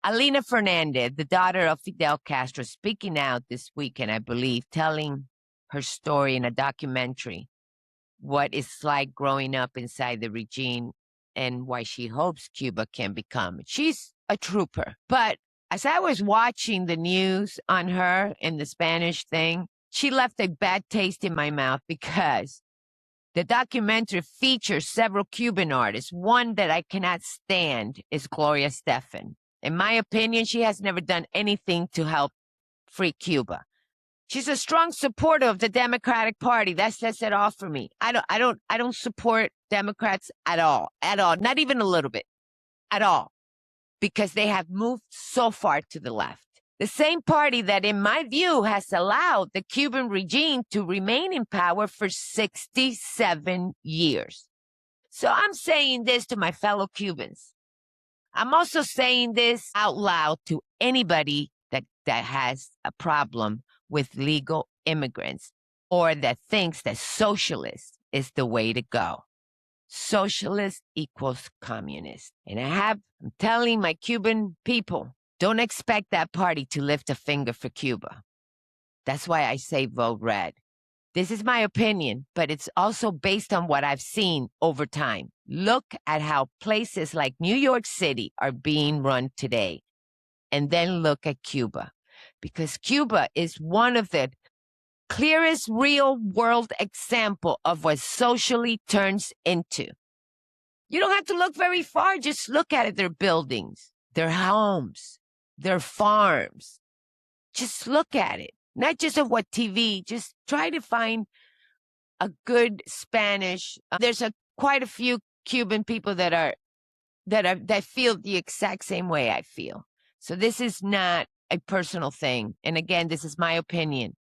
Alina Fernandez, the daughter of Fidel Castro, speaking out this weekend, I believe, telling her story in a documentary, what it's like growing up inside the regime and why she hopes Cuba can become. She's a trooper. But as I was watching the news on her in the Spanish thing, she left a bad taste in my mouth because the documentary features several Cuban artists. One that I cannot stand is Gloria Estefan. In my opinion, she has never done anything to help free Cuba. She's a strong supporter of the Democratic Party. That says it all for me. I don't support Democrats at all, not even a little bit, at all, because they have moved so far to the left. The same party that, in my view, has allowed the Cuban regime to remain in power for 67 years. So I'm saying this to my fellow Cubans. I'm also saying this out loud to anybody that has a problem with legal immigrants or that thinks that socialist is the way to go. Socialist equals communist. And I'm telling my Cuban people, don't expect that party to lift a finger for Cuba. That's why I say vote red. This is my opinion, but it's also based on what I've seen over time. Look at how places like New York City are being run today, and then look at Cuba, because Cuba is one of the clearest real-world example of what socially turns into. You don't have to look very far. Just look at it. Their buildings, their homes, their farms. Just look at it. Not just of what TV, just try to find a good Spanish. There's quite a few Cuban people that feel the exact same way I feel. So this is not a personal thing. And again, this is my opinion.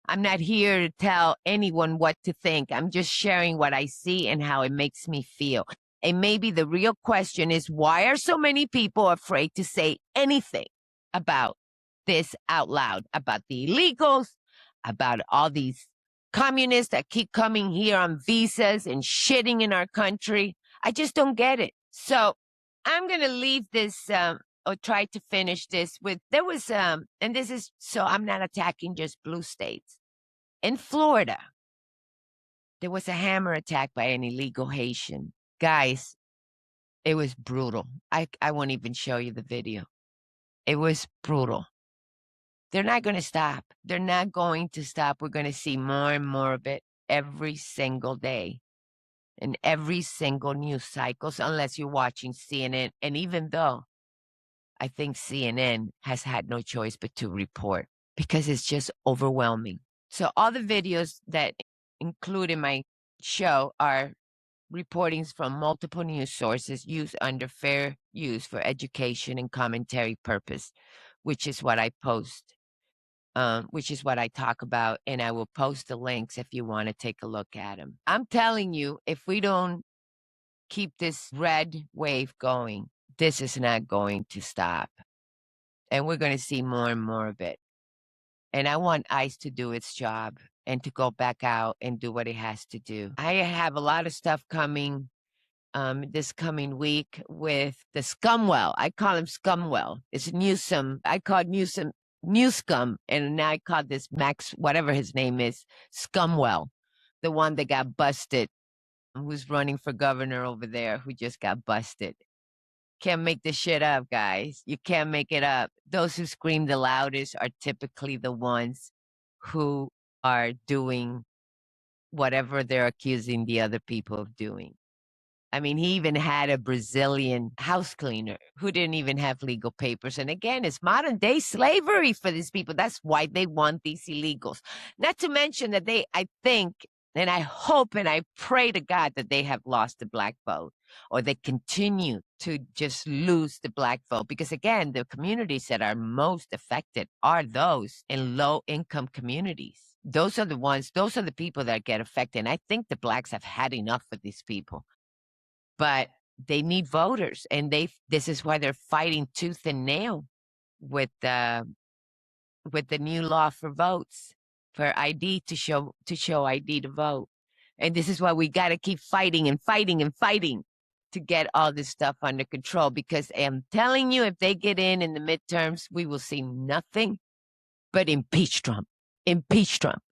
I'm not here to tell anyone what to think. I'm just sharing what I see and how it makes me feel. And maybe the real question is, why are so many people afraid to say anything about this out loud, about the illegals, about all these communists that keep coming here on visas and shitting in our country? I just don't get it. So I'm going to leave this or try to finish this with, there was, and this is, so I'm not attacking just blue states. In Florida, there was a hammer attack by an illegal Haitian. Guys, it was brutal. I won't even show you the video. It was brutal. They're not going to stop. They're not going to stop. We're going to see more and more of it every single day in every single news cycles, unless you're watching CNN. And even though I think CNN has had no choice but to report, because it's just overwhelming. So all the videos that include in my show are reportings from multiple news sources used under fair use for education and commentary purpose, which is what I post, which is what I talk about, and I will post the links if you want to take a look at them. I'm telling you, if we don't keep this red wave going, this is not going to stop. And we're going to see more and more of it. And I want ICE to do its job and to go back out and do what it has to do. I have a lot of stuff coming this coming week with the Scumwell. I call him Scumwell. It's Newsom. I called Newsom Newscum, and now I call this Max, whatever his name is, Scumwell, the one that got busted, who's running for governor over there, who just got busted. Can't make this shit up, guys. You can't make it up. Those who scream the loudest are typically the ones who are doing whatever they're accusing the other people of doing. I mean, he even had a Brazilian house cleaner who didn't even have legal papers. And again, it's modern day slavery for these people. That's why they want these illegals. Not to mention that I think, and I hope and I pray to God that they have lost the black vote, or they continue to just lose the black vote. Because again, the communities that are most affected are those in low income communities. Those are the people that get affected. And I think the blacks have had enough of these people. But they need voters, and this is why they're fighting tooth and nail with the new law for votes, for ID to show ID to vote. And this is why we got to keep fighting and fighting and fighting. to get all this stuff under control, because I'm telling you, if they get in the midterms, we will see nothing but impeach Trump. Impeach Trump.